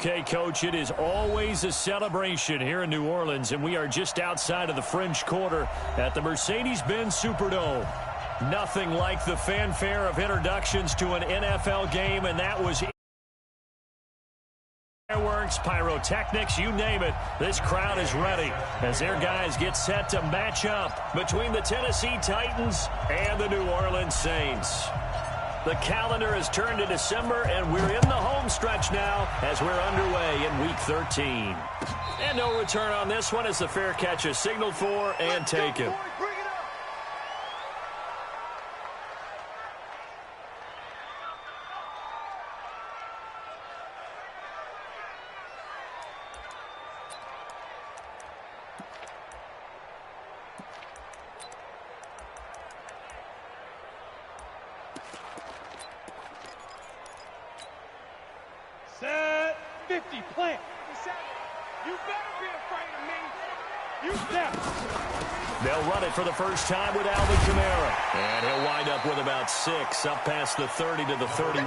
Okay, Coach, it is always a celebration here in New Orleans, and we are just outside of the French Quarter at the Mercedes-Benz Superdome. Nothing like the fanfare of introductions to an NFL game, and that was fireworks, pyrotechnics, you name it. This crowd is ready as their guys get set to match up between the Tennessee Titans and the New Orleans Saints. The calendar has turned to December, and we're in the home stretch now as we're underway in Week 13. And no return on this one as the fair catch is signaled for and taken. Set 50, plant. You better be afraid of me. You step. They'll run it for the first time with Alvin Kamara. And he'll wind up with about 6, up past the 30 to the 31.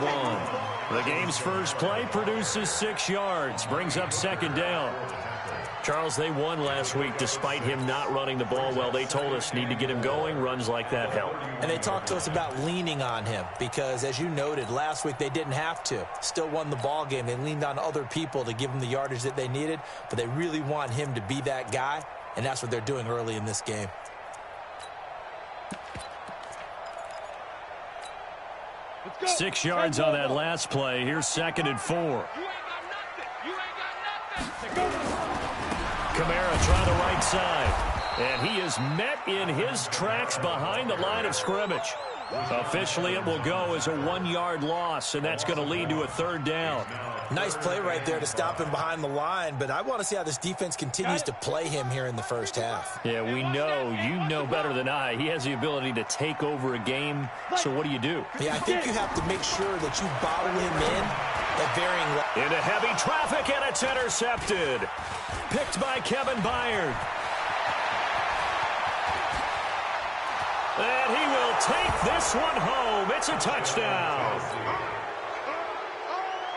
The game's first play produces 6 yards, brings up second down. Charles, they won last week despite him not running the ball well. They told us need to get him going. Runs like that help. And they talked to us about leaning on him because, as you noted, last week they didn't have to. Still won the ball game. They leaned on other people to give them the yardage that they needed, but they really want him to be that guy, and that's what they're doing early in this game. Let's go. 6 yards on that last play. Here's 2nd and 4. You ain't got nothing. You ain't got nothing. Kamara trying the right side. And he is met in his tracks behind the line of scrimmage. Officially, it will go as a 1-yard loss, and that's going to lead to a 3rd down. Nice play right there to stop him behind the line, but I want to see how this defense continues to play him here in the first half. Yeah, we know. You know better than I. He has the ability to take over a game, so what do? Yeah, I think you have to make sure that you bottle him in at varying levels. Into heavy traffic, and it's intercepted. Picked by Kevin Byard. And he will take this one home. It's a touchdown.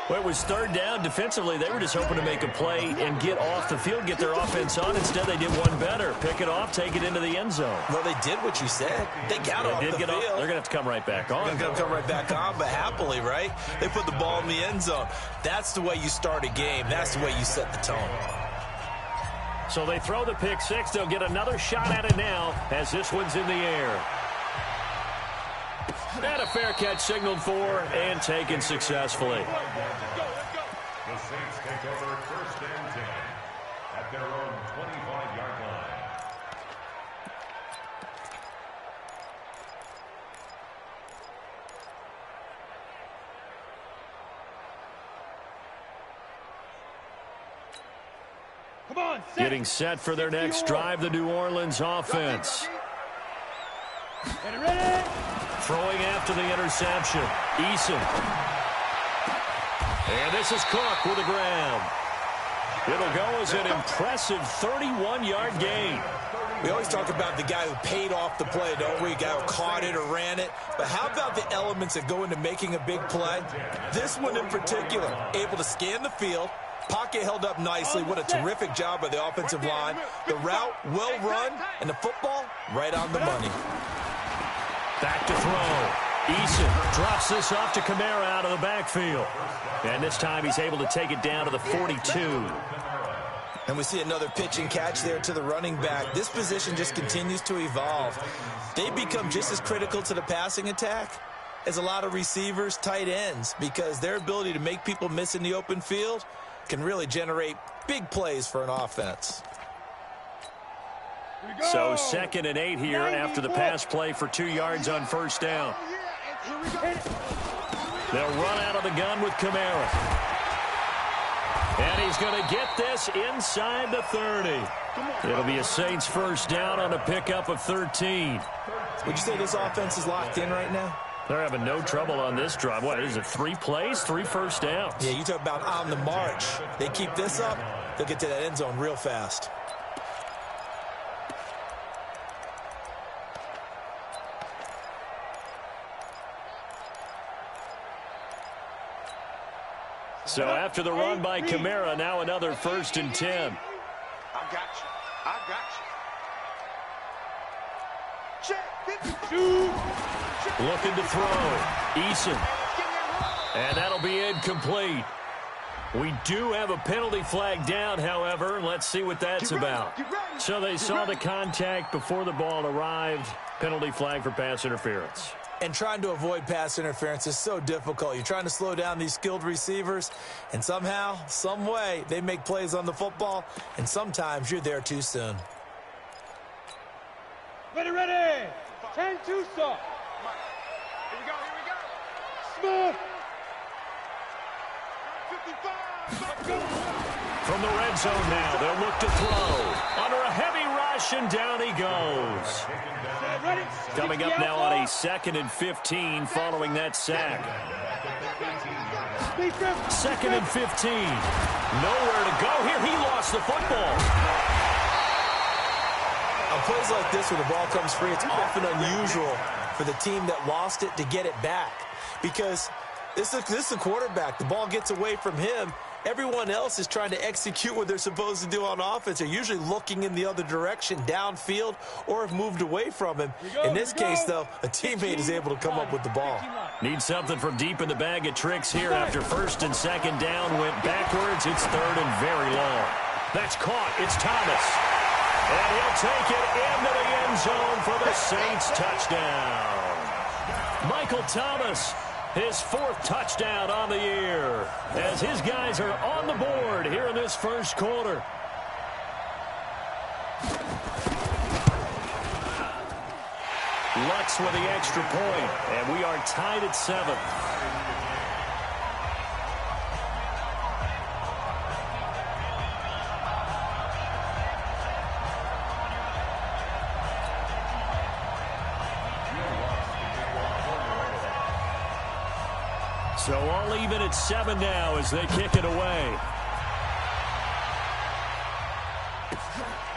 Well, it was 3rd down. Defensively, they were just hoping to make a play and get off the field, get their offense on. Instead, they did one better. Pick it off, take it into the end zone. Well, they did what you said. They got off the field. They're going to have to come right back on. They're going to come right back on, but happily, right? They put the ball in the end zone. That's the way you start a game. That's the way you set the tone. So they throw the pick 6. They'll get another shot at it now as this one's in the air. And a fair catch signaled for and taken successfully. The Saints take over 1st and 10 at their own 25-yard line. Come on, set. Getting set for their next drive, the New Orleans offense. Get it ready. Throwing after the interception. Eason. And this is Cook with the ground. It'll go as an impressive 31-yard gain. We always talk about the guy who paid off the play, don't we? The guy who caught it or ran it. But how about the elements that go into making a big play? This one in particular, able to scan the field. Pocket held up nicely. What a terrific job by the offensive line. The route, well run, and the football, right on the money. Back to throw. Eason drops this off to Kamara out of the backfield. And this time he's able to take it down to the 42. And we see another pitch and catch there to the running back. This position just continues to evolve. They become just as critical to the passing attack as a lot of receivers, tight ends, because their ability to make people miss in the open field can really generate big plays for an offense. So 2nd and 8 here after the pass play for 2 yards on 1st down. They'll run out of the gun with Kamara. And he's going to get this inside the 30. It'll be a Saints 1st down on a pickup of 13. Would you say this offense is locked in right now? They're having no trouble on this drive. What is it, 3 plays, 3 first downs? Yeah, you talk about on the march. They keep this up, they'll get to that end zone real fast. So after the run by Kamara, now another 1st and 10. I got you. I got you. Check. Shoot. Looking to throw. Eason. And that'll be incomplete. We do have a penalty flag down, however. Let's see what that's about. So they saw the contact before the ball arrived. Penalty flag for pass interference. And trying to avoid pass interference is so difficult. You're trying to slow down these skilled receivers, and somehow, some way, they make plays on the football, and sometimes you're there too soon. Ready. 10-2 stop. Here we go. Smith. 55. From the red zone now, they'll look to throw. Under a heavy rush, and down he goes. Coming up now on a 2nd and 15 following that sack. 2nd and 15. Nowhere to go here. He lost the football. On plays like this where the ball comes free, it's often unusual for the team that lost it to get it back. Because this is a quarterback. The ball gets away from him. Everyone else is trying to execute what they're supposed to do on offense. They're usually looking in the other direction, downfield, or have moved away from him. In this case, though, a teammate is able to come up with the ball. Need something from deep in the bag of tricks here after 1st and 2nd down. Went backwards. It's 3rd and very long. That's caught. It's Thomas. And he'll take it into the end zone for the Saints touchdown. Michael Thomas, his 4th touchdown on the year, as his guys are on the board here in this 1st quarter. Lutz with the extra point, and we are tied at 7. So all even at 7 now as they kick it away.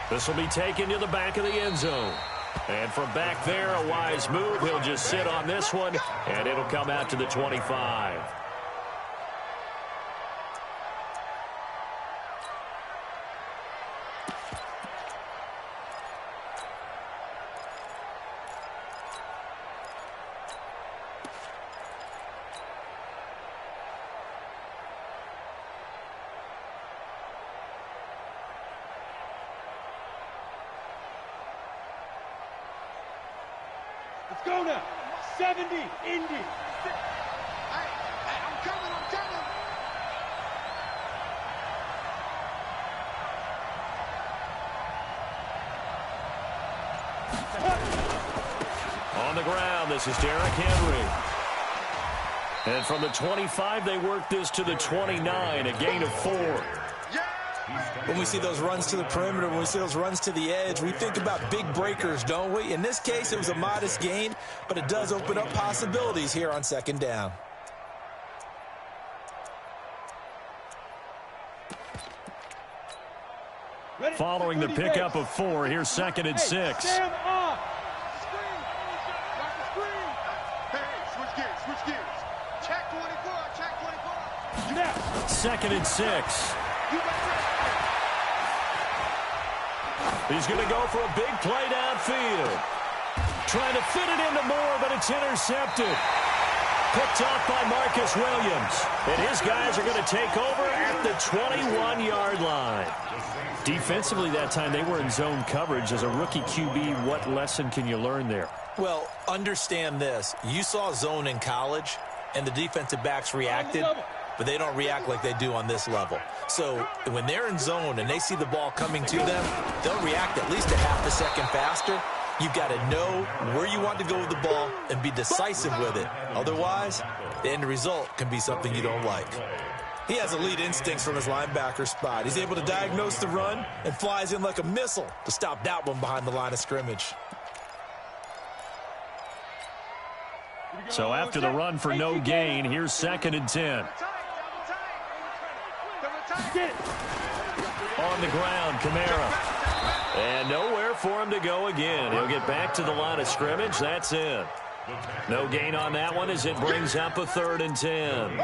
This will be taken to the back of the end zone. And from back there, a wise move. He'll just sit on this one, and it'll come out to the 25. Let's go now. 70, Indy. Hey, I'm coming. On the ground, this is Derrick Henry. And from the 25, they work this to the 29, a gain of 4. When we see those runs to the perimeter, when we see those runs to the edge, we think about big breakers, don't we? In this case, it was a modest gain, but it does open up possibilities here on 2nd down. Following the pickup of 4, here's 2nd and 6. Sam off. Screen. Hey, switch gears. Check 24. Now. 2nd and 6. He's going to go for a big play downfield. Trying to fit it into Moore, but it's intercepted. Picked off by Marcus Williams. And his guys are going to take over at the 21-yard line. Defensively that time, they were in zone coverage. As a rookie QB, what lesson can you learn there? Well, understand this. You saw zone in college, and the defensive backs reacted, but they don't react like they do on this level. So when they're in zone and they see the ball coming to them, they'll react at least a half a second faster. You've got to know where you want to go with the ball and be decisive with it. Otherwise, the end result can be something you don't like. He has elite instincts from his linebacker spot. He's able to diagnose the run and flies in like a missile to stop that one behind the line of scrimmage. So after the run for no gain, here's 2nd and 10. On the ground, Kamara. And nowhere for him to go again. He'll get back to the line of scrimmage. That's it. No gain on that one as it brings up a 3rd and 10.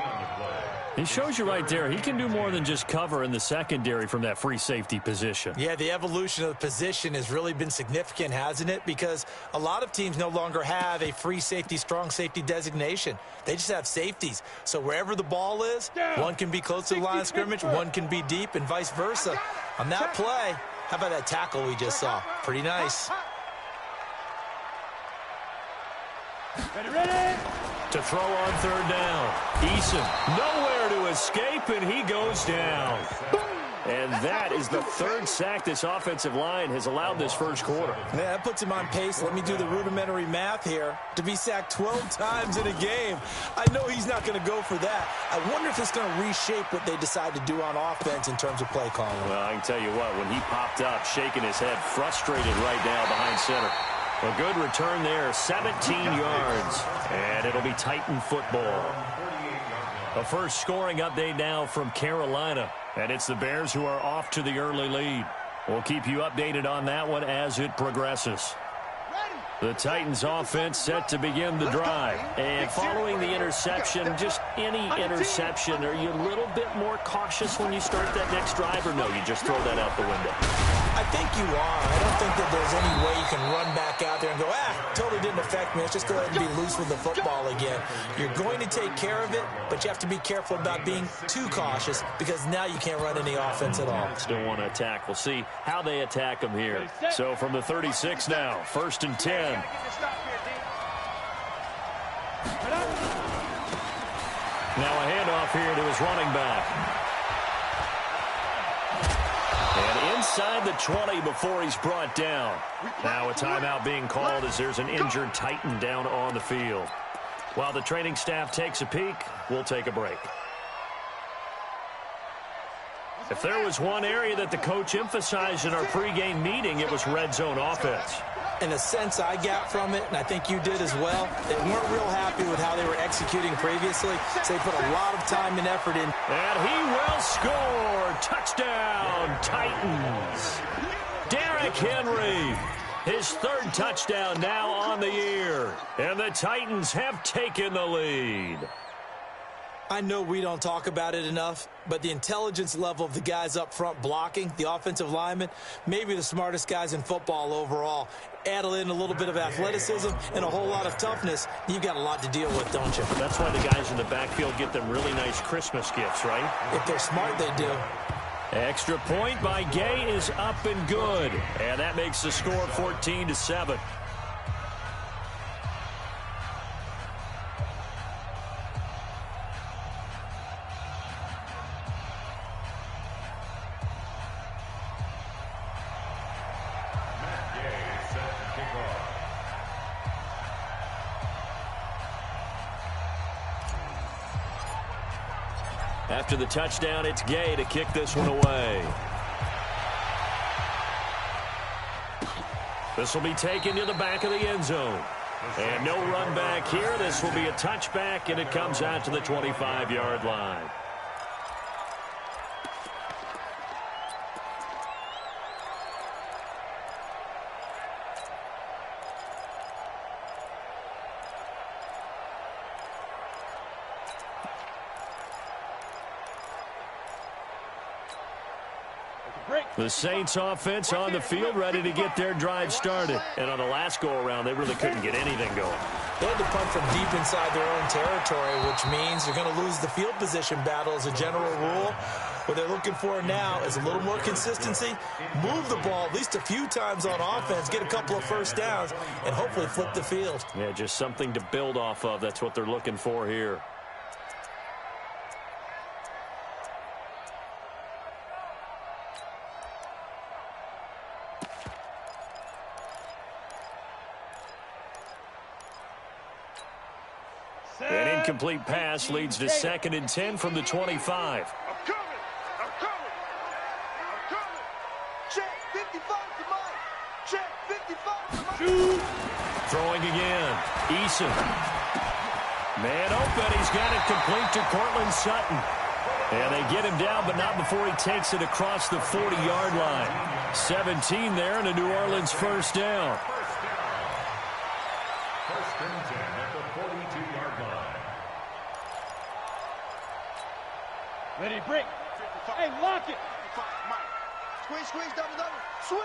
He shows you right there, he can do more than just cover in the secondary from that free safety position. Yeah, the evolution of the position has really been significant, hasn't it? Because a lot of teams no longer have a free safety, strong safety designation. They just have safeties. So wherever the ball is, one can be close to the line of scrimmage, one can be deep, and vice versa. On that play, how about that tackle we just saw? Pretty nice. Ready? To throw on third down. Eason nowhere to escape, and he goes down. And that is the third sack this offensive line has allowed this first quarter. Yeah, that puts him on pace. Let me do the rudimentary math here. To be sacked 12 times in a game, I know he's not going to go for that. I wonder if it's going to reshape what they decide to do on offense in terms of play calling. Well, I can tell you what, when he popped up, shaking his head, frustrated right now behind center. A good return there, 17 yards, and it'll be Titan football. The first scoring update now from Carolina, and it's the Bears who are off to the early lead. We'll keep you updated on that one as it progresses. The Titans offense set to begin the drive. And following the interception, just any interception, are you a little bit more cautious when you start that next drive, or no, you just throw that out the window? I think you are. I don't think that there's any way you can run back out there and go, totally didn't affect me. Let's just go ahead and be loose with the football again. You're going to take care of it, but you have to be careful about being too cautious because now you can't run any offense at all. Still want to attack. We'll see how they attack them here. So from the 36 now, 1st and 10. Now a handoff here to his running back. And inside the 20 before he's brought down. Now a timeout being called as there's an injured Titan down on the field. While the training staff takes a peek, we'll take a break. If there was one area that the coach emphasized in our pregame meeting, it was red zone offense. In a sense I got from it, and I think you did as well, they weren't real happy with how they were executing previously, so they put a lot of time and effort in. And he will score. Touchdown, Titans. Derrick Henry, his third touchdown now on the year. And the Titans have taken the lead. I know we don't talk about it enough, but the intelligence level of the guys up front blocking, the offensive linemen, maybe the smartest guys in football overall. Add in a little bit of athleticism and a whole lot of toughness, you've got a lot to deal with, don't you? That's why the guys in the backfield get them really nice Christmas gifts, right? If they're smart, they do. Extra point by Gay is up and good. And that makes the score 14-7. After the touchdown, it's Gay to kick this one away. This will be taken to the back of the end zone. And no run back here. This will be a touchback, and it comes out to the 25-yard line. The Saints offense on the field ready to get their drive started. And on the last go-around, they really couldn't get anything going. They had to punt from deep inside their own territory, which means they're going to lose the field position battle as a general rule. What they're looking for now is a little more consistency, move the ball at least a few times on offense, get a couple of first downs, and hopefully flip the field. Yeah, just something to build off of. That's what they're looking for here. An incomplete pass leads to 2nd and 10 from the 25. I'm coming. Check 55 to Mike. Check 55 to Mike. Throwing again. Eason. Man open. He's got it complete to Cortland Sutton. And they get him down, but not before he takes it across the 40-yard line. 17 there and a New Orleans first down. Ready, break. Hey, lock it. Squeeze, double. Switch.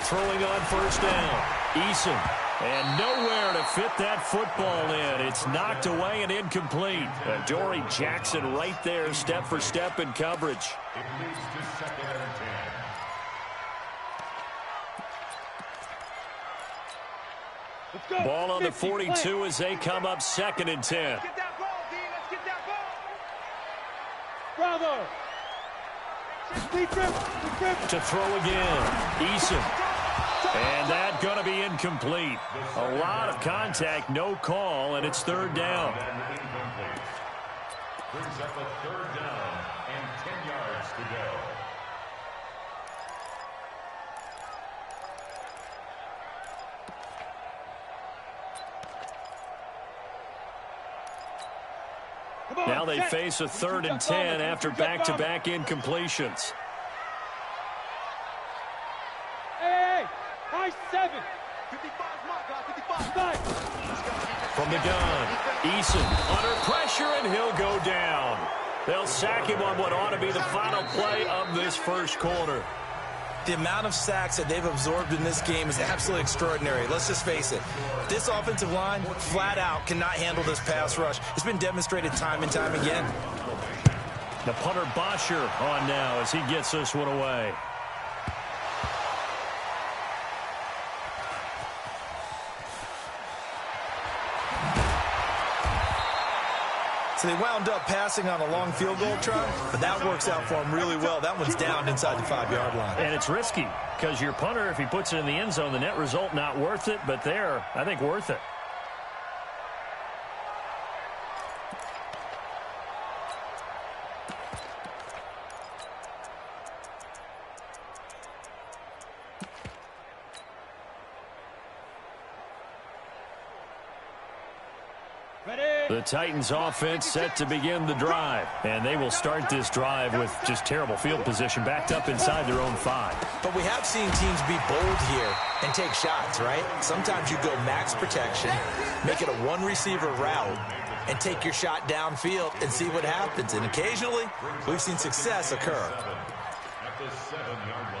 Throwing on first down. Eason. And nowhere to fit that football in. It's knocked away and incomplete. Dory Jackson right there, step for step in coverage. It leads to 2nd and 10. Let's go. Ball on the 50 42 play. as they come up 2nd and 10. Get that ball, D. Let's get that ball. Bravo. To throw again. Eason. And that going to be incomplete. A lot of contact, no call, and it's 3rd down. Brings up a 3rd down and 10 yards to go. Now they face a 3rd and 10 after back-to-back incompletions. Hey, high 7. 55 mark, guys. 55. From the gun, Eason under pressure, and he'll go down. They'll sack him on what ought to be the final play of this first quarter. The amount of sacks that they've absorbed in this game is absolutely extraordinary. Let's just face it. This offensive line, flat out, cannot handle this pass rush. It's been demonstrated time and time again. The punter Bosher on now as he gets this one away. So they wound up passing on a long field goal try, but that works out for them really well. That one's down inside the 5-yard line. And it's risky because your punter, if he puts it in the end zone, the net result not worth it, but there, I think worth it. The Titans offense set to begin the drive, and they will start this drive with just terrible field position backed up inside their own 5. But we have seen teams be bold here and take shots, right? Sometimes you go max protection, make it a one-receiver route, and take your shot downfield and see what happens. And occasionally, we've seen success occur. At the 7-yard line.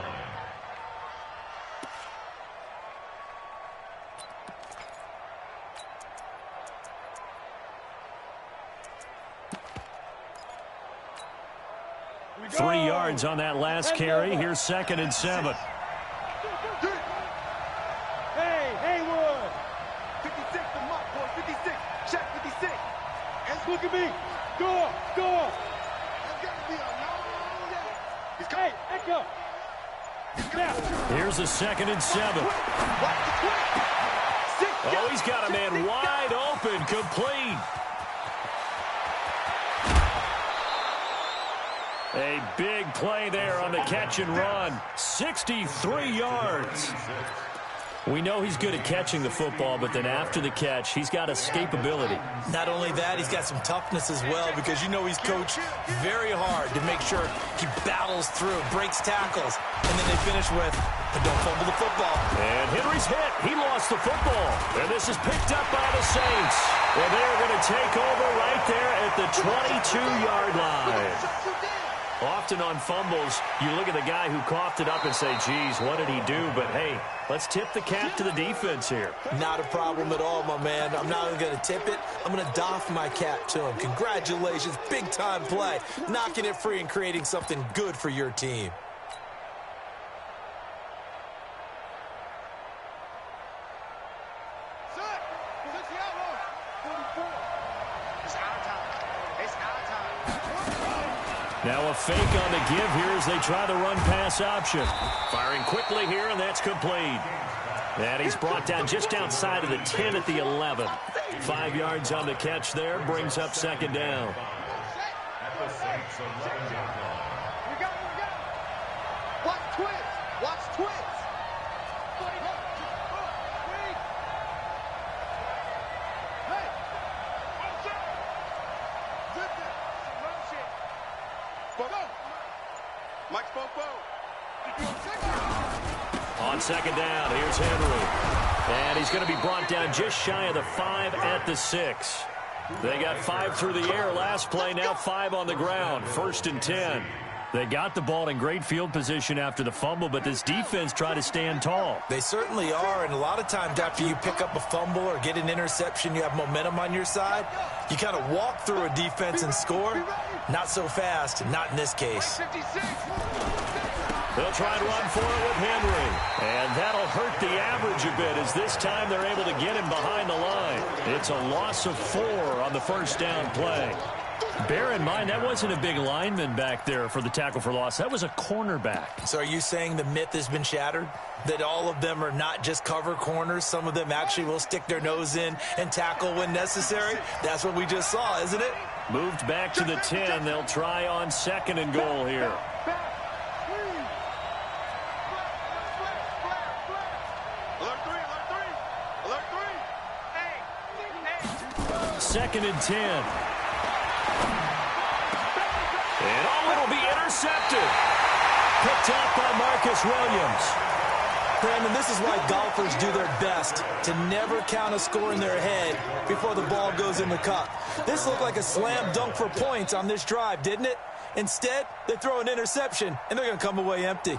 Go. 3 yards on that last carry. Here's 2nd and 7. Hey, Haywood. 56, the mark, boy. 56. Check 56. Look at me. Score. That's got to be a long day. Hey, Echo. Now. Here's a 2nd and 7. Oh, he's got a man wide open, complete. A big play there on the catch and run. 63 yards. We know he's good at catching the football, but then after the catch, he's got escapability. Not only that, he's got some toughness as well, because you know he's coached very hard to make sure he battles through, breaks tackles, and then they finish with, but don't fumble the football. And Henry's hit. He lost the football. And this is picked up by the Saints. And they're going to take over right there at the 22-yard line. Often on fumbles, you look at the guy who coughed it up and say, geez, what did he do? But, hey, let's tip the cap to the defense here. Not a problem at all, my man. I'm not even going to tip it. I'm going to doff my cap to him. Congratulations. Big-time play. Knocking it free and creating something good for your team. Now a fake on the give here as they try the run-pass option. Firing quickly here, and that's complete. And he's brought down just outside of the 10 at the 11. 5 yards on the catch there, brings up 2nd down. At the Saints 11-yard line. We got it. Watch twins. Watch twins. On 2nd down, here's Henry. And he's going to be brought down just shy of the 5 at the 6. They got 5 through the air last play, now 5 on the ground. 1st and 10. They got the ball in great field position after the fumble, but this defense tried to stand tall. They certainly are, and a lot of times after you pick up a fumble or get an interception, you have momentum on your side. You kind of walk through a defense and score. Not so fast, not in this case. They'll try and run for it with Henry. And that'll hurt the average a bit as this time they're able to get him behind the line. It's a loss of 4 on the first down play. Bear in mind, that wasn't a big lineman back there for the tackle for loss. That was a cornerback. So are you saying the myth has been shattered? That all of them are not just cover corners? Some of them actually will stick their nose in and tackle when necessary? That's what we just saw, isn't it? Moved back to the 10. They'll try on 2nd and goal here. Second and 10. And it'll be intercepted. Picked up by Marcus Williams. Brandon, this is why golfers do their best to never count a score in their head before the ball goes in the cup. This looked like a slam dunk for points on this drive, didn't it? Instead, they throw an interception, and they're going to come away empty.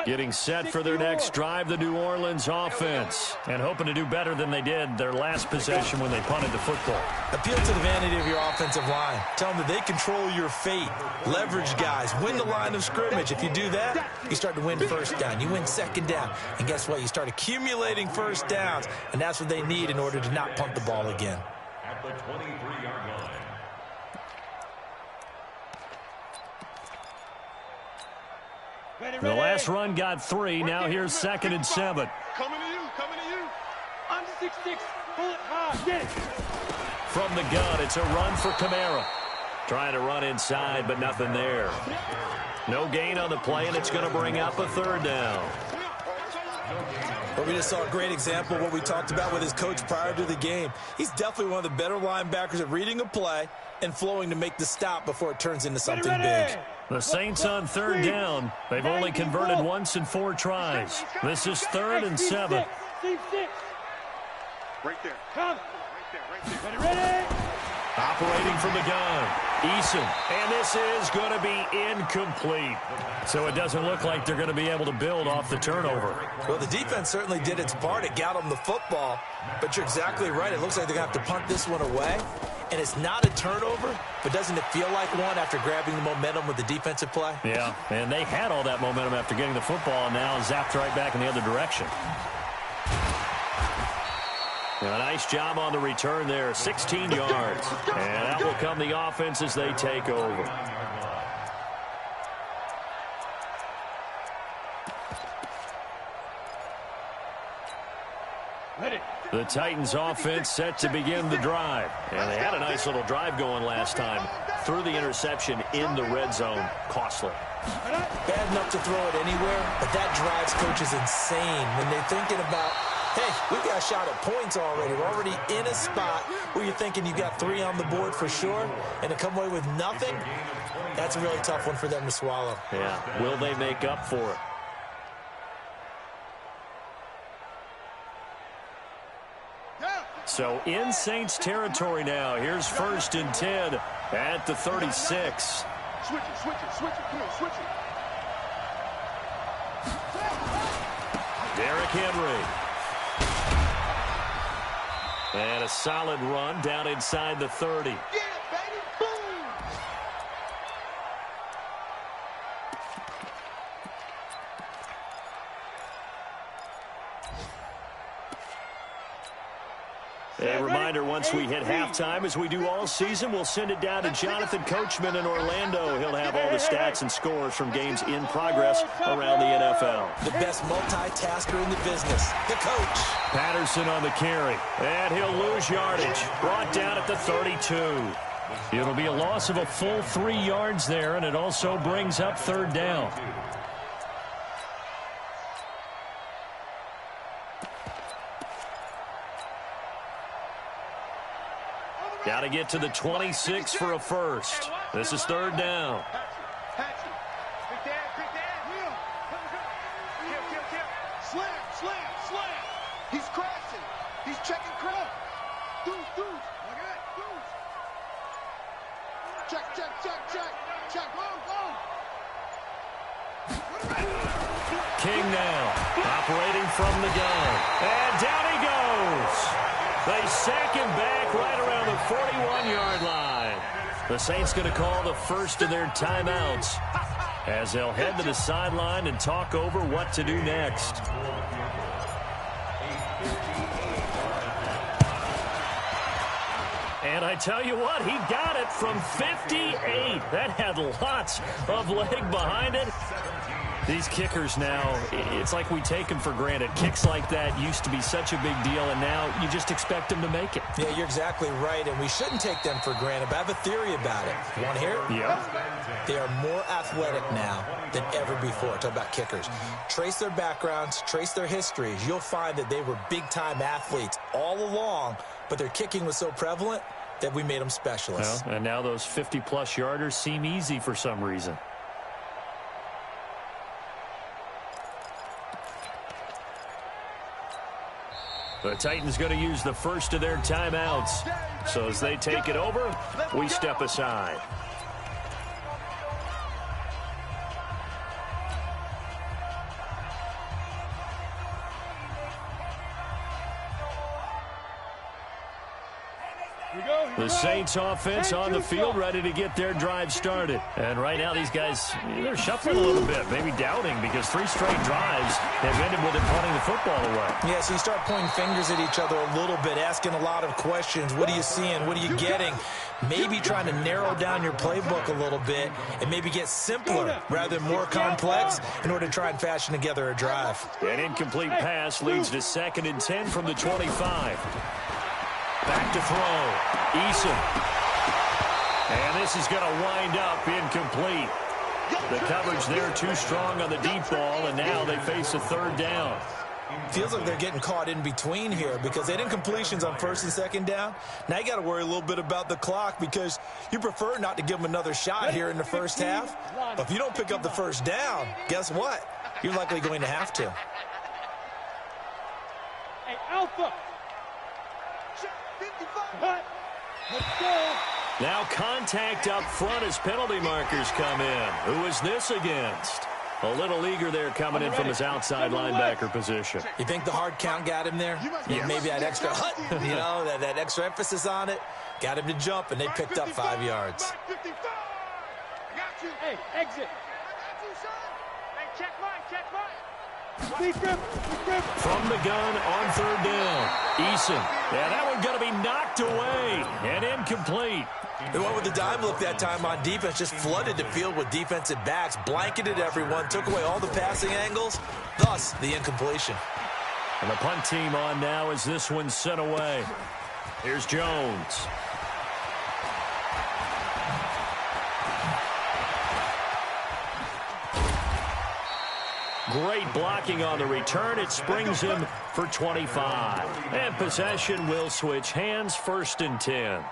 Getting set for their next drive, the New Orleans offense. And hoping to do better than they did their last possession when they punted the football. Appeal to the vanity of your offensive line. Tell them that they control your fate. Leverage guys. Win the line of scrimmage. If you do that, you start to win first down. You win 2nd down. And guess what? You start accumulating first downs. And that's what they need in order to not punt the ball again. At the 23-yard line. The last run got 3. Now here's 2nd and 7. Coming to you. I'm 6'6". Pull it high. Get it. From the gun, it's a run for Kamara. Trying to run inside, but nothing there. No gain on the play, and it's going to bring up a 3rd down. But we just saw a great example of what we talked about with his coach prior to the game. He's definitely one of the better linebackers at reading a play and flowing to make the stop before it turns into something big. The Saints on 3rd down. They've only converted once in 4 tries. This is 3rd and 7. Right there. Come. Right there. Ready. Operating from the gun, Eason. And this is going to be incomplete. So it doesn't look like they're going to be able to build off the turnover. Well, the defense certainly did its part. It got them the football. But you're exactly right. It looks like they're going to have to punt this one away. And it's not a turnover, but doesn't it feel like one after grabbing the momentum with the defensive play? Yeah, and they had all that momentum after getting the football, and now zapped right back in the other direction. A nice job on the return there, 16 yards. And out will come the offense as they take over. The Titans offense set to begin the drive. And they had a nice little drive going last time. Threw the interception in the red zone. Costly. Bad enough to throw it anywhere, but that drives coaches insane when they're thinking about, hey, we've got a shot at points already. We're already in a spot where you're thinking you got 3 on the board for sure, and to come away with nothing, that's a really tough one for them to swallow. Yeah, will they make up for it? So in Saints territory now. Here's 1st and 10 at the 36. Switch it. Come on, switch it. Derrick Henry. And a solid run down inside the 30. Yeah, baby. Boom. A reminder, once we hit halftime, as we do all season, we'll send it down to Jonathan Coachman in Orlando. He'll have all the stats and scores from games in progress around the NFL. The best multitasker in the business, the coach. Patterson on the carry, and he'll lose yardage. Brought down at the 32. It'll be a loss of a full 3 yards there, and it also brings up 3rd down. Got to get to the 26 for a first. This is 3rd down. Check, check, check, check. Check, go, go. King now, operating from the gun. And down he goes. They sack him back right around the 41-yard line. The Saints going to call the first of their timeouts as they'll head to the sideline and talk over what to do next. And I tell you what, he got it from 58. That had lots of leg behind it. These kickers now, it's like we take them for granted. Kicks like that used to be such a big deal, and now you just expect them to make it. Yeah, you're exactly right, and we shouldn't take them for granted, but I have a theory about it. You want to hear it? Yeah. They are more athletic now than ever before. Talk about kickers. Trace their backgrounds, trace their histories. You'll find that they were big-time athletes all along, but their kicking was so prevalent that we made them specialists. Well, and now those 50-plus yarders seem easy for some reason. The Titans going to use the first of their timeouts. So as they take it over, we step aside. The Saints offense on the field, ready to get their drive started. And right now these guys, they're shuffling a little bit, maybe doubting, because 3 straight drives have ended with them punting the football away. Yeah, so you start pointing fingers at each other a little bit, asking a lot of questions. What are you seeing? What are you getting? Maybe trying to narrow down your playbook a little bit and maybe get simpler rather than more complex in order to try and fashion together a drive. An incomplete pass leads to 2nd and 10 from the 25. Back to throw. Eason. And this is going to wind up incomplete. The coverage there too strong on the deep ball, and now they face a 3rd down. Feels like they're getting caught in between here because they didn't completions on 1st and 2nd down. Now you got to worry a little bit about the clock because you prefer not to give them another shot here in the first half. But if you don't pick up the 1st down, guess what? You're likely going to have to. Hey, Alpha. Let's go. Now contact up front as penalty markers come in. Who is this against? A little eager there coming in from his outside linebacker position. You think the hard count got him there? Yeah, maybe that extra hut, you know, that extra emphasis on it. Got him to jump, and they picked up 5 yards. Hey, exit. Hey, check mine, check mine. From the gun on 3rd down. Eason. Yeah, that one's going to be knocked away and incomplete. They went with the dime look that time on defense, just flooded the field with defensive backs, blanketed everyone, took away all the passing angles, thus the incompletion. And the punt team on now as this one's sent away. Here's Jones. Great blocking on the return. It springs him for 25. And possession will switch hands, 1st and 10.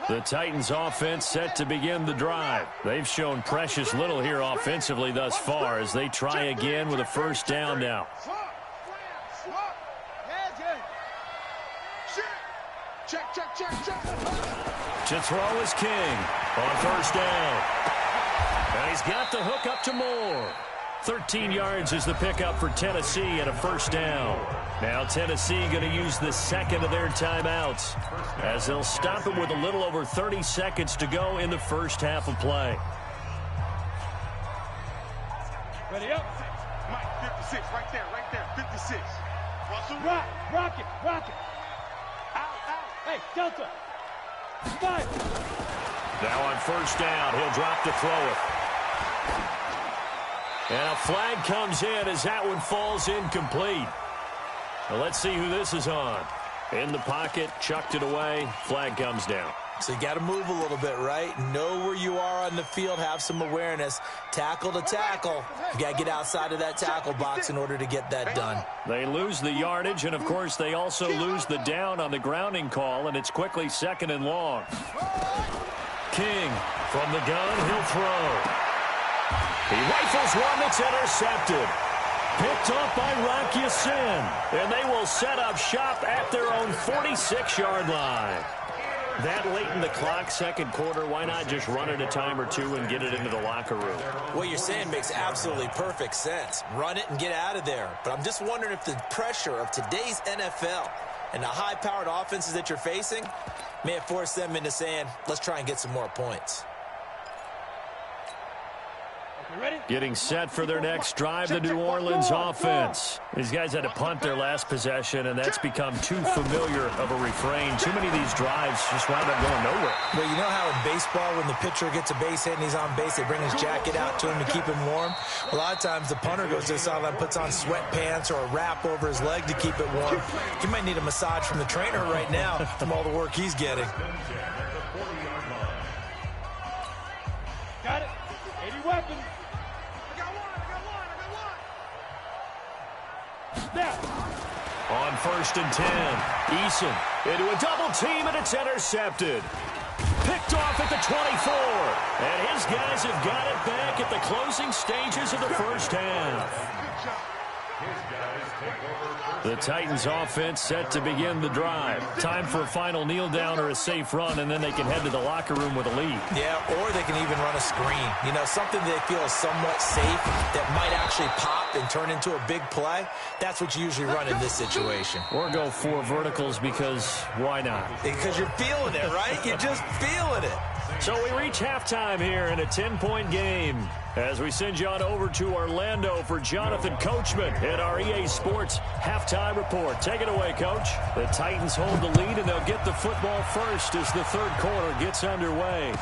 The Titans offense set to begin the drive. They've shown precious little here offensively thus far as they try again with a 1st down now. Check, check, check, check. To throw is King on 1st down. And he's got the hook up to Moore. 13 yards is the pickup for Tennessee and a 1st down. Now Tennessee going to use the 2nd of their timeouts as they'll stop it with a little over 30 seconds to go in the first half of play. Ready up. Mike, 56, right there, 56. Russell. Rock it. Out. Hey, Delta. 5. Now on 1st down, he'll drop to throw it. And a flag comes in as that one falls incomplete. Well, let's see who this is on. In the pocket, chucked it away, flag comes down. So you got to move a little bit, right? Know where you are on the field, have some awareness. Tackle to tackle. You got to get outside of that tackle box in order to get that done. They lose the yardage, and of course they also lose the down on the grounding call, and it's quickly 2nd and long. King from the gun, he'll throw. He rifles one that's intercepted. Picked off by Rock Ya-Sin. And they will set up shop at their own 46-yard line. That late in the clock, second quarter, why not just run it a time or two and get it into the locker room? What you're saying makes absolutely perfect sense. Run it and get out of there. But I'm just wondering if the pressure of today's NFL and the high-powered offenses that you're facing may have forced them into saying, let's try and get some more points. Getting set for their next drive, the New Orleans offense. These guys had to punt their last possession, and that's become too familiar of a refrain. Too many of these drives just wound up going nowhere. Well, you know how in baseball, when the pitcher gets a base hit and he's on base, they bring his jacket out to him to keep him warm? A lot of times the punter goes to the sideline, puts on sweatpants or a wrap over his leg to keep it warm. He might need a massage from the trainer right now from all the work he's getting. Got it. 80 weapons. On 1st and 10, Eason into a double team, and it's intercepted. Picked off at the 24, and his guys have got it back at the closing stages of the first half. The Titans offense set to begin the drive. Time for a final kneel down or a safe run, and then they can head to the locker room with a lead. Yeah, or they can even run a screen. You know, something they feel is somewhat safe that might actually pop and turn into a big play. That's what you usually run in this situation. Or go 4 verticals because why not? Because you're feeling it, right? You're just feeling it. So we reach halftime here in a 10-point game as we send you on over to Orlando for Jonathan Coachman at our EA Sports Halftime Report. Take it away, Coach. The Titans hold the lead, and they'll get the football first as the third quarter gets underway.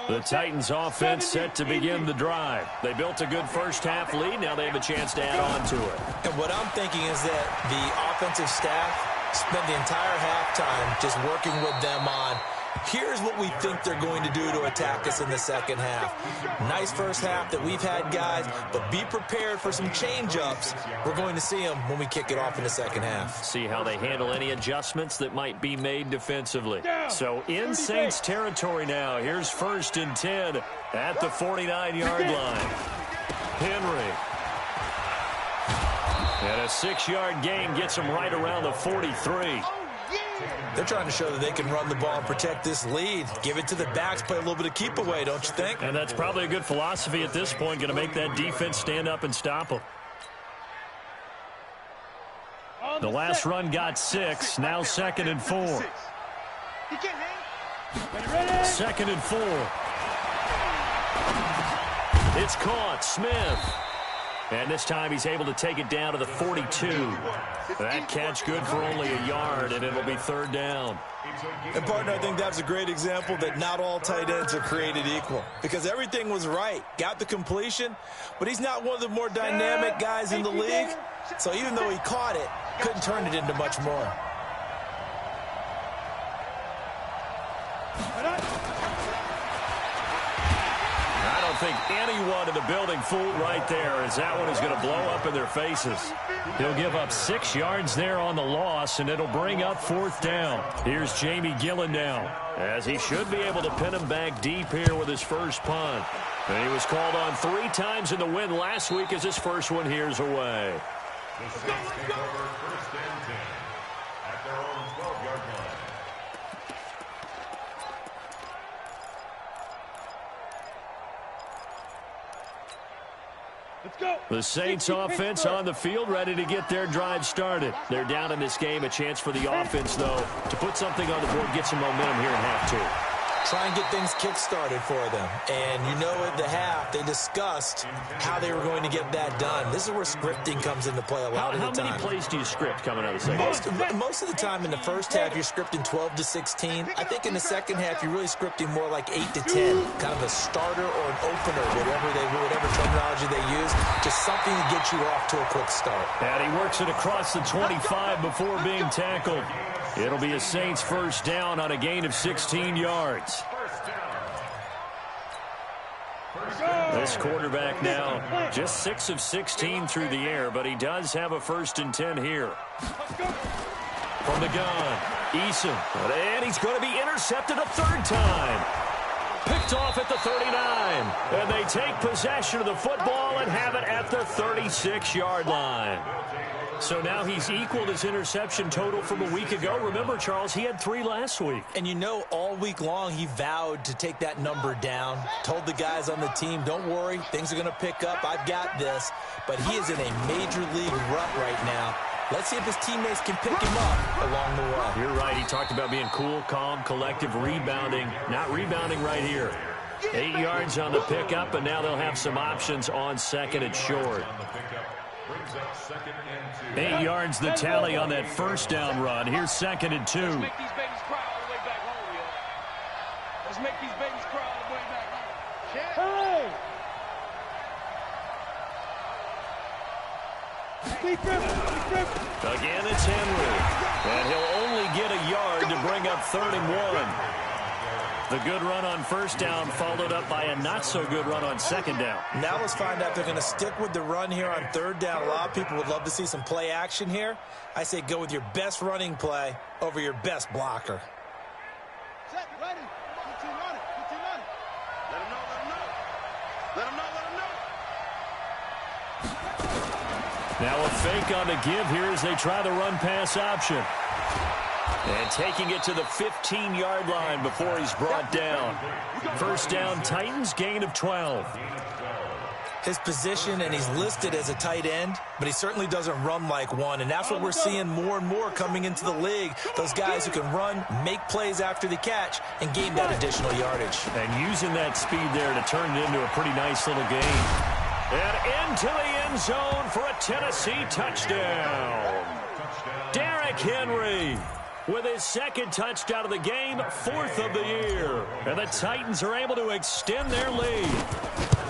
The Titans offense set to begin the drive. They built a good first half lead. Now they have a chance to add on to it. And what I'm thinking is that the offensive staff spent the entire halftime just working with them on, here's what we think they're going to do to attack us in the second half. Nice first half that we've had, guys, but be prepared for some change-ups. We're going to see them when we kick it off in the second half. See how they handle any adjustments that might be made defensively. So in Saints territory now. Here's 1st and 10 at the 49-yard line. Henry. And a 6-yard gain gets him right around the 43. They're trying to show that they can run the ball and protect this lead. Give it to the backs, play a little bit of keep away, don't you think? And that's probably a good philosophy at this point, going to make that defense stand up and stop them. The last run got 6, now 2nd and 4. 2nd and 4. It's caught, Smith. And this time he's able to take it down to the 42. That catch good for only a yard, and it'll be 3rd down. And, partner, I think that's a great example that not all tight ends are created equal. Because everything was right. Got the completion, but he's not one of the more dynamic guys in the league. So even though he caught it, couldn't turn it into much more. I don't think anyone in the building fooled right there, as that one is going to blow up in their faces. He'll give up 6 yards there on the loss, and it'll bring up 4th down. Here's Jamie Gillen now, as he should be able to pin him back deep here with his first punt. And he was called on 3 times in the win last week as his first one here's away. The Saints take over 1st and 10 at their own 12-yard line. Let's go. The Saints offense on the field, ready to get their drive started. They're down in this game. A chance for the offense, though, to put something on the board, get some momentum here in half 2. Try and get things kick-started for them. And you know at the half, they discussed how they were going to get that done. This is where scripting comes into play a lot of the time. How many plays do you script coming out of the second half? Most of the time in the first half, you're scripting 12 to 16. I think in the second half, you're really scripting more like 8 to 10. Kind of a starter or an opener, whatever terminology they use. Just something to get you off to a quick start. And he works it across the 25 before being tackled. It'll be a Saints first down on a gain of 16 yards. This quarterback now just 6 of 16 through the air, but he does have a 1st and 10 here. From the gun. Eason. And he's going to be intercepted a third time. Picked off at the 39. And they take possession of the football and have it at the 36-yard line. So now he's equaled his interception total from a week ago. Remember, Charles, he had 3 last week. And you know, all week long he vowed to take that number down. Told the guys on the team, don't worry, things are going to pick up. I've got this. But he is in a major league rut right now. Let's see if his teammates can pick him up along the way. You're right. He talked about being cool, calm, collective, rebounding. Not rebounding right here. 8 yards on the pickup, and now they'll have some options on second and short. 8 yards the tally on that first down run. Here's second and 2. Let's make these babies cry all the way back home, yo. Let's make these babies cry all the way back home. Again, it's Henry. And he'll only get a yard to bring up 3rd and 1. The good run on first down followed up by a not-so-good run on second down. Now let's find out if they're going to stick with the run here on 3rd down. A lot of people would love to see some play action here. I say go with your best running play over your best blocker. Set, ready. Good team on it. Good team on it. Let him know, let him know. Let him know, let him know. Now a fake on the give here as they try the run-pass option. And taking it to the 15-yard line before he's brought down. First down, Titans, gain of 12. His position, and he's listed as a tight end, but he certainly doesn't run like one, and that's what we're seeing more and more coming into the league. Those guys who can run, make plays after the catch, and gain that additional yardage. And using that speed there to turn it into a pretty nice little gain. And into the end zone for a Tennessee touchdown. Derrick Henry with his second touchdown of the game, 4th of the year. And the Titans are able to extend their lead.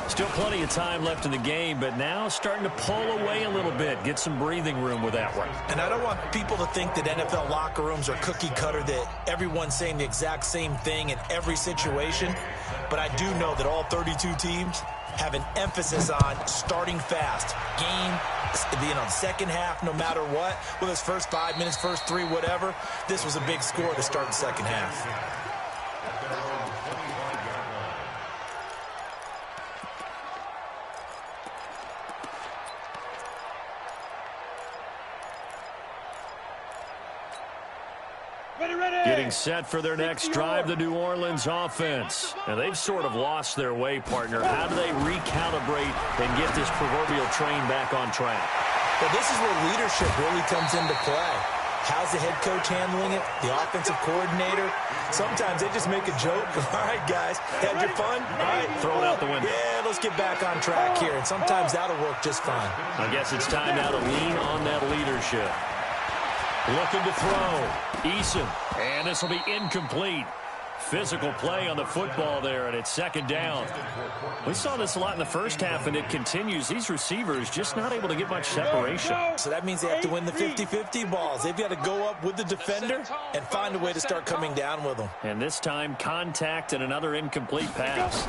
Still plenty of time left in the game, but now starting to pull away a little bit. Get some breathing room with that one. And I don't want people to think that NFL locker rooms are cookie cutter, that everyone's saying the exact same thing in every situation. But I do know that all 32 teams have an emphasis on starting fast. Game, the second half, no matter what, whether it's first 5 minutes, first 3, whatever. This was a big score to start the second half. Getting set for their next drive, the New Orleans offense. And they've sort of lost their way, partner. How do they recalibrate and get this proverbial train back on track? Well, this is where leadership really comes into play. How's the head coach handling it? The offensive coordinator? Sometimes they just make a joke. All right, guys, had your fun? All right. Throw it out the window. Yeah, let's get back on track here. And sometimes that'll work just fine. I guess it's time now to lean on that leadership. Looking to throw. Eason. And this will be incomplete. Physical play on the football there, and it's second down. We saw this a lot in the first half, and it continues. These receivers just not able to get much separation. So that means they have to win the 50-50 balls. They've got to go up with the defender and find a way to start coming down with them. And this time, contact and another incomplete pass.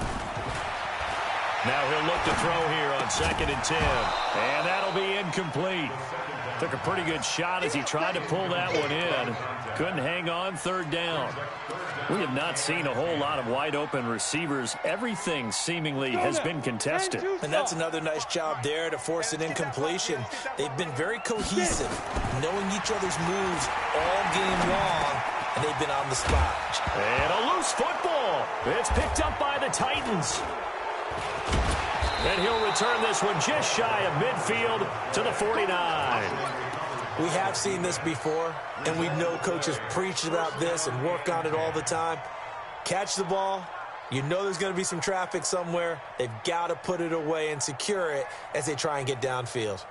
Now he'll look to throw here on 2nd and 10. And that'll be incomplete. Took a pretty good shot as he tried to pull that one in. Couldn't hang on, 3rd down. We have not seen a whole lot of wide-open receivers. Everything seemingly has been contested. And that's another nice job there to force an incompletion. They've been very cohesive, knowing each other's moves all game long, and they've been on the spot. And a loose football. It's picked up by the Titans. And he'll return this one just shy of midfield to the 49. We have seen this before, and we know coaches preach about this and work on it all the time. Catch the ball. You know there's going to be some traffic somewhere. They've got to put it away and secure it as they try and get downfield.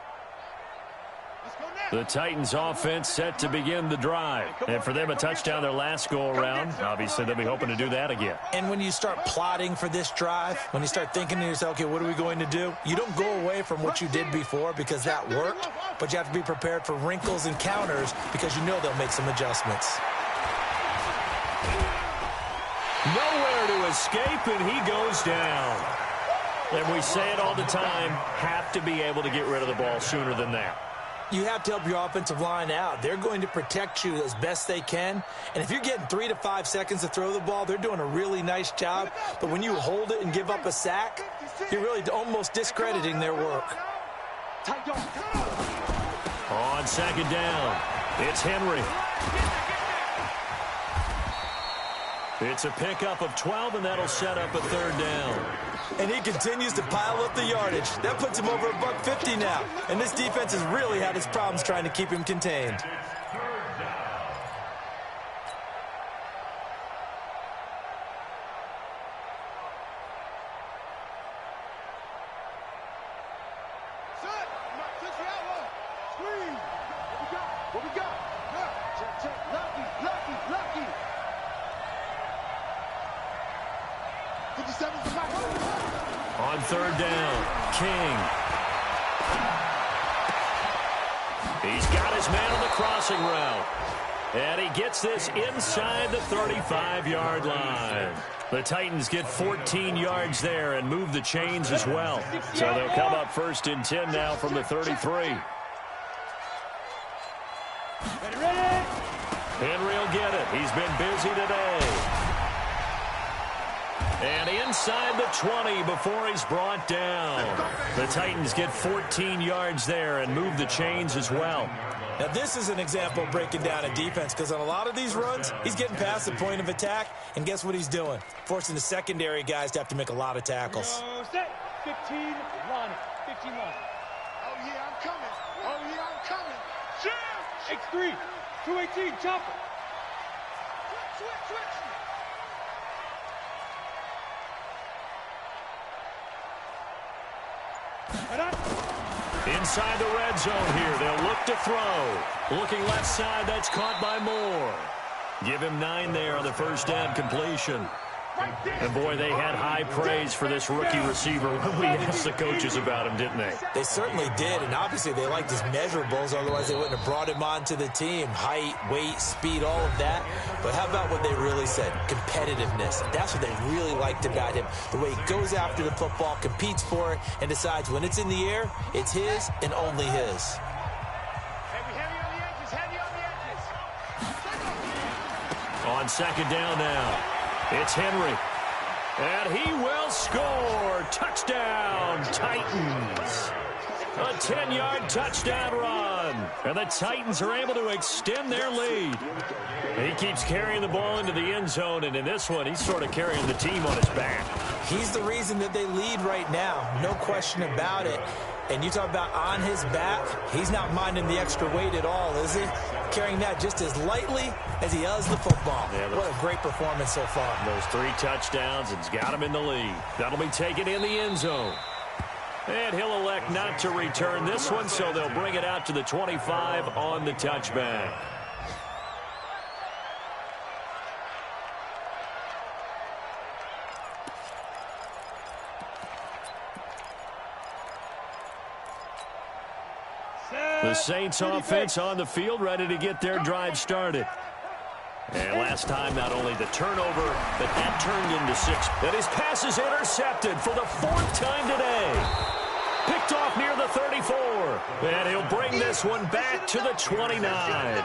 The Titans offense set to begin the drive. And for them, a touchdown their last go-around. Obviously, they'll be hoping to do that again. And when you start plotting for this drive, when you start thinking to yourself, okay, what are we going to do? You don't go away from what you did before because that worked, but you have to be prepared for wrinkles and counters because you know they'll make some adjustments. Nowhere to escape, and he goes down. And we say it all the time, have to be able to get rid of the ball sooner than that. You have to help your offensive line out. They're going to protect you as best they can. And if you're getting 3 to 5 seconds to throw the ball, they're doing a really nice job. But when you hold it and give up a sack, you're really almost discrediting their work. On second down, it's Henry. It's a pickup of 12, and that'll set up a third down. And he continues to pile up the yardage. That puts him over $150 now. And this defense has really had its problems trying to keep him contained. What we got? Check. Lucky. 57's the back. On third down, King. He's got his man on the crossing route. And he gets this inside the 35-yard line. The Titans get 14 yards there and move the chains as well. So they'll come up 1st and 10 now from the 33. Henry will get it. He's been busy today. And inside the 20 before he's brought down. The Titans get 14 yards there and move the chains as well. Now, this is an example of breaking down a defense because on a lot of these runs, he's getting past the point of attack, and guess what he's doing? Forcing the secondary guys to have to make a lot of tackles. 15 line. Oh, yeah, I'm coming. X3, 218, chopper. Switch. Inside the red zone here, they'll look to throw. Looking left side, that's caught by Moore. Give him 9 there on the first down completion. And boy, they had high praise for this rookie receiver when we asked the coaches about him, didn't they? They certainly did, and obviously they liked his measurables, otherwise they wouldn't have brought him onto the team. Height, weight, speed, all of that. But how about what they really said? Competitiveness. That's what they really liked about him. The way he goes after the football, competes for it, and decides when it's in the air, it's his and only his. Heavy on the edges. On second down now, it's Henry. And he will score. Touchdown, Titans. A 10-yard touchdown run. And the Titans are able to extend their lead. He keeps carrying the ball into the end zone, and in this one, he's sort of carrying the team on his back. He's the reason that they lead right now. No question about it. And you talk about on his back, he's not minding the extra weight at all, is he? Carrying that just as lightly as he does the football. Yeah, what a great performance so far. Those 3 touchdowns and he's got him in the lead. That'll be taken in the end zone. And he'll elect not to return this one, so they'll bring it out to the 25 on the touchback. The Saints offense on the field, ready to get their drive started. And last time, not only the turnover, but that turned into 6. And his pass is intercepted for the 4th time today. Picked off near the 34. And he'll bring this one back to the 29.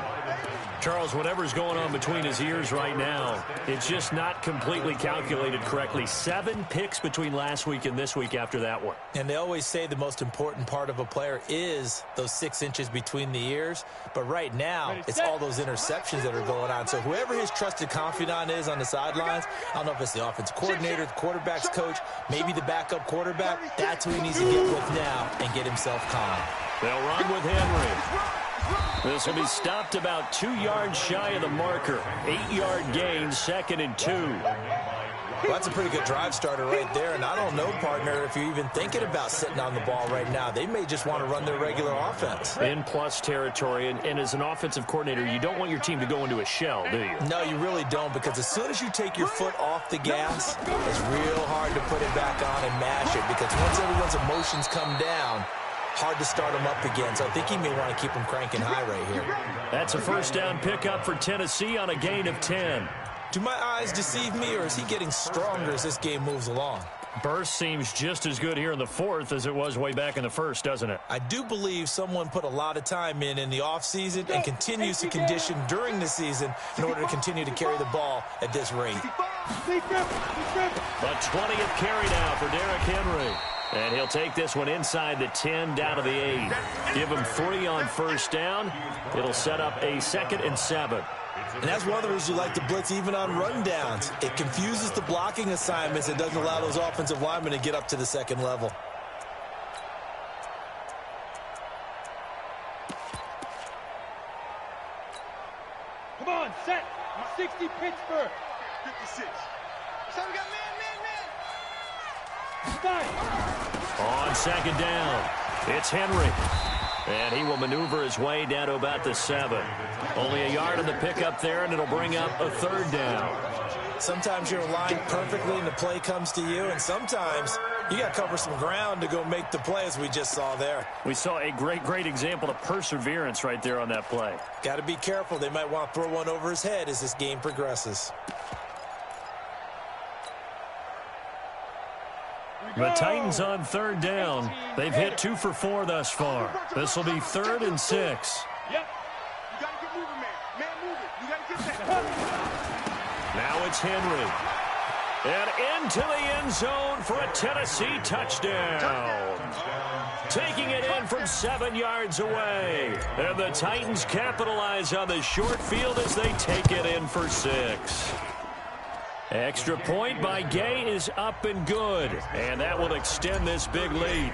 Charles, whatever's going on between his ears right now, it's just not completely calculated correctly. 7 picks between last week and this week after that one. And they always say the most important part of a player is those 6 inches between the ears. But right now, it's all those interceptions that are going on. So whoever his trusted confidant is on the sidelines, I don't know if it's the offensive coordinator, the quarterback's coach, maybe the backup quarterback, that's who he needs to get with now and get himself calm. They'll run with Henry. This will be stopped about 2 yards shy of the marker. 8-yard gain, 2nd and 2. Well, that's a pretty good drive starter right there. And I don't know, partner, if you're even thinking about sitting on the ball right now. They may just want to run their regular offense. In plus territory. And as an offensive coordinator, you don't want your team to go into a shell, do you? No, you really don't, because as soon as you take your foot off the gas, it's real hard to put it back on and mash it. Because once everyone's emotions come down, hard to start them up again. So I think he may want to keep them cranking high right here. That's a first down pickup for Tennessee on a gain of 10. Do my eyes deceive me, or is he getting stronger as this game moves along? Burst seems just as good here in the fourth as it was way back in the first, doesn't it? I do believe someone put a lot of time in the offseason and continues to condition during the season in order to continue to carry the ball at this rate. A 20th carry now for Derrick Henry. And he'll take this one inside the 10 down to the 8. Give him 3 on first down. It'll set up a 2nd and 7. And that's one of the reasons you like to blitz even on rundowns. It confuses the blocking assignments. It doesn't allow those offensive linemen to get up to the second level. Come on, set. 60 Pittsburgh. 56. So we got man. On second down, it's Henry. And he will maneuver his way down to about the 7. Only a yard on the pickup there, and it'll bring up a 3rd down. Sometimes you're aligned perfectly and the play comes to you, and sometimes you got to cover some ground to go make the play, as we just saw there. We saw a great example of perseverance right there on that play. Got to be careful. They might want to throw one over his head as this game progresses. The Titans on 3rd down. They've hit 2 for 4 thus far. This will be 3rd and 6. Yep. You got to get moving, man. Man, move it. You got to get that. Now it's Henry. And into the end zone for a Tennessee touchdown. Taking it in from 7 yards away. And the Titans capitalize on the short field as they take it in for 6. Extra point by Gay is up and good, and that will extend this big lead.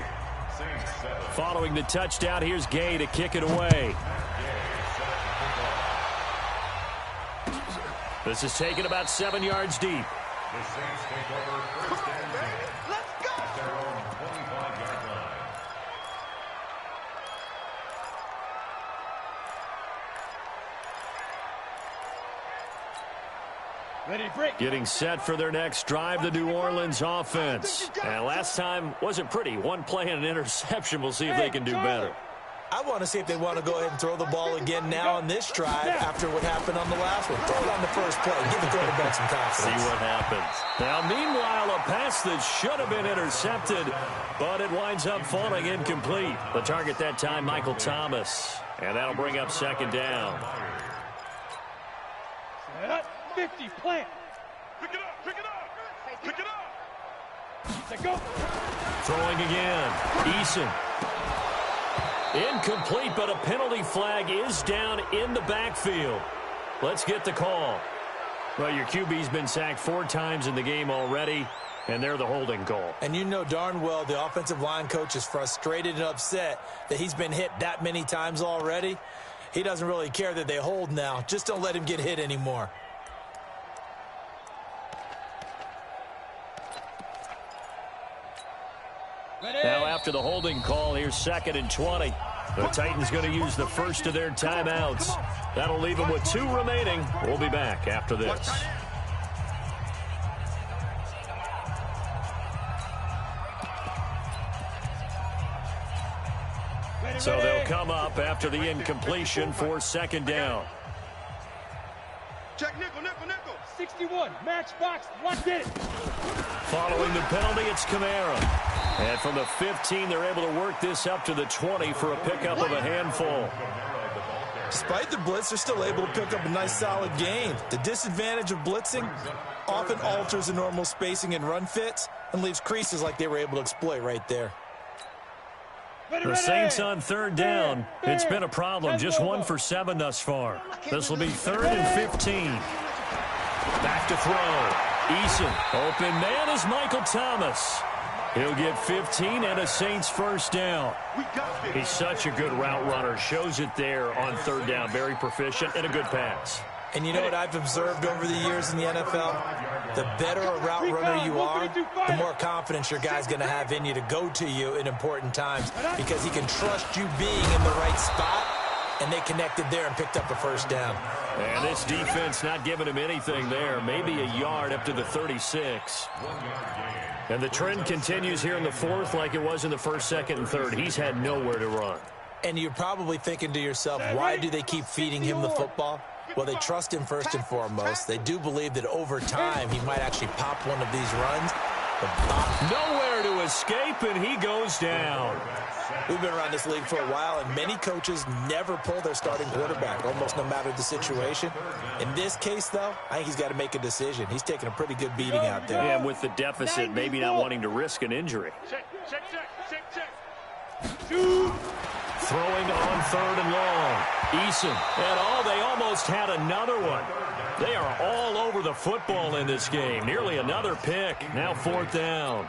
Following the touchdown, here's Gay to kick it away. This is taken about 7 yards deep. The Saints take over first and 10. Let's go. At their own 25-yard line. Ready to break. Getting set for their next drive, the New Orleans offense. And last time wasn't pretty. One play and an interception. We'll see if they can do better. I want to see if they want to go ahead and throw the ball again now on this drive after what happened on the last one. Throw it on the first play. Give the quarterback some confidence. See what happens. Now, meanwhile, a pass that should have been intercepted, but it winds up falling incomplete. The target that time, Michael Thomas. And that'll bring up 2nd down. 50, plant. Pick it up, pick it up, pick it up. Set, go. Throwing again. Eason. Incomplete, but a penalty flag is down in the backfield. Let's get the call. Well, your QB's been sacked 4 times in the game already, and they're the holding call. And you know darn well the offensive line coach is frustrated and upset that he's been hit that many times already. He doesn't really care that they hold now. Just don't let him get hit anymore. Now after the holding call, here's 2nd and 20. The Titans going to use the first of their timeouts. That'll leave them with 2 remaining. We'll be back after this. So they'll come up after the incompletion for 2nd down. Check nickel, nickel, nickel. 61, matchbox, locked in. Following the penalty, it's Kamara. And from the 15, they're able to work this up to the 20 for a pickup of a handful. Despite the blitz, they're still able to pick up a nice solid gain. The disadvantage of blitzing often alters the normal spacing and run fits and leaves creases like they were able to exploit right there. The Saints on 3rd down. It's been a problem. Just 1 for 7 thus far. This will be 3rd and 15. Back to throw. Eason. Open man is Michael Thomas. He'll get 15 and a Saints first down. He's such a good route runner. Shows it there on 3rd down. Very proficient and a good pass. And you know what I've observed over the years in the NFL? The better a route runner you are, the more confidence your guy's going to have in you to go to you in important times because he can trust you being in the right spot, and they connected there and picked up a first down. And this defense not giving him anything there. Maybe a yard up to the 36. And the trend continues here in the 4th like it was in the 1st, 2nd, and 3rd. He's had nowhere to run. And you're probably thinking to yourself, why do they keep feeding him the football? Well, they trust him first and foremost. They do believe that over time he might actually pop one of these runs. Nowhere to escape, and he goes down. We've been around this league for a while, and many coaches never pull their starting quarterback, almost no matter the situation. In this case, though, I think he's got to make a decision. He's taking a pretty good beating out there. And with the deficit, maybe not wanting to risk an injury. Check. Throwing on 3rd and long. Eason. And they almost had another one. They are all over the football in this game. Nearly another pick. Now 4th down.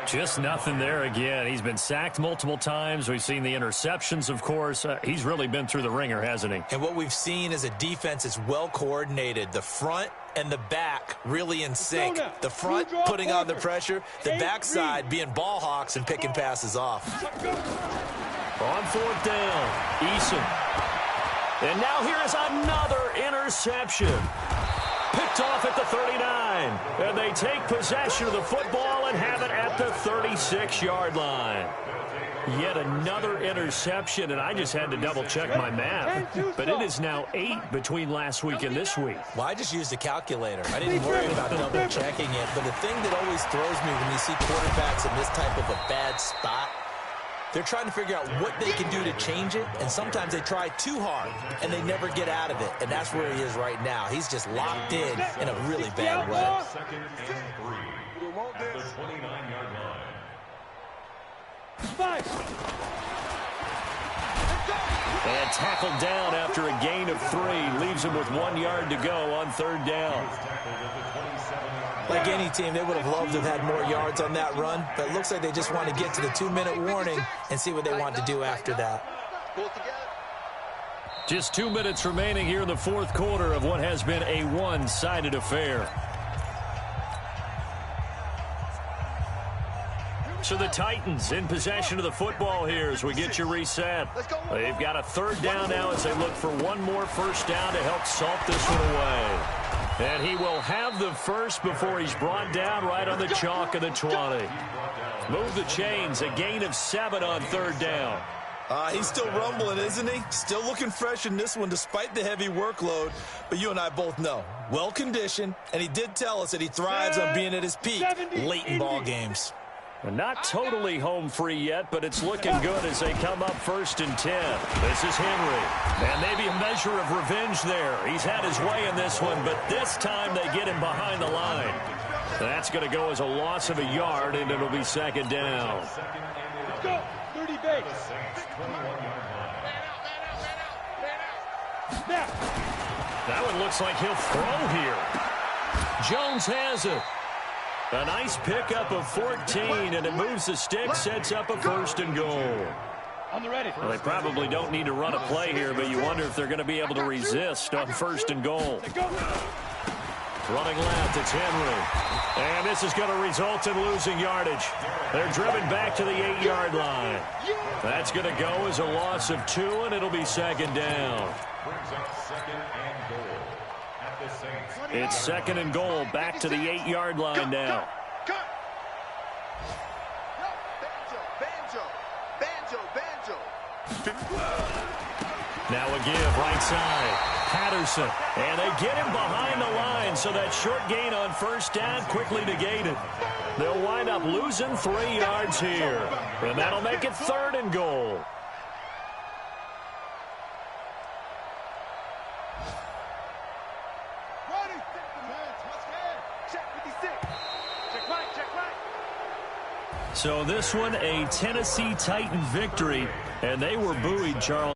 Just nothing there again. He's been sacked multiple times. We've seen the interceptions, of course. He's really been through the ringer, hasn't he? And what we've seen is a defense that's well coordinated. The front and the back really in sync. The front putting on the pressure. The backside being ball hawks and picking passes off. On 4th down, Eason. And now here is another interception. Picked off at the 39. And they take possession of the football and have it at the 36-yard line. Yet another interception, and I just had to double-check my math. But it is now 8 between last week and this week. Well, I just used a calculator. I didn't worry about double-checking it. But the thing that always throws me when you see quarterbacks in this type of a bad spot, they're trying to figure out what they can do to change it, and sometimes they try too hard, and they never get out of it, and that's where he is right now. He's just locked in a really bad way. 2nd and 3 at the 29-yard line. And tackled down after a gain of 3. Leaves him with 1 yard to go on 3rd down. Like any team, they would have loved to have had more yards on that run, but it looks like they just want to get to the 2-minute warning and see what they want to do after that. Just 2 minutes remaining here in the 4th quarter of what has been a one-sided affair. So the Titans in possession of the football here as we get you reset. They've got a 3rd down now as they look for one more 1st down to help salt this one away. And he will have the first before he's brought down right on the chalk of the 20. Move the chains, a gain of 7 on 3rd down. He's still rumbling, isn't he? Still looking fresh in this one despite the heavy workload. But you and I both know, well-conditioned, and he did tell us that he thrives on being at his peak late in ball games. Not totally home free yet, but it's looking good as they come up 1st and 10. This is Henry. And maybe a measure of revenge there. He's had his way in this one, but this time they get him behind the line. That's going to go as a loss of a yard, and it'll be 2nd down. Let's go. 30 base. That one looks like he'll throw here. Jones has it. A nice pickup of 14, and it moves the stick, sets up a 1st and goal. On the ready. Well, they probably don't need to run a play here, but you wonder if they're going to be able to resist on 1st and goal. Running left, it's Henry. And this is going to result in losing yardage. They're driven back to the 8-yard line. That's going to go as a loss of 2, and it'll be 2nd down. Brings up 2nd and goal at the Saints. It's 2nd and goal, back to the 8-yard line now. Now a give, right side. Patterson, and they get him behind the line, so that short gain on 1st down quickly negated. They'll wind up losing 3 yards here, and that'll make it 3rd and goal. So this one, a Tennessee Titan victory, and they were buoyed, Charles.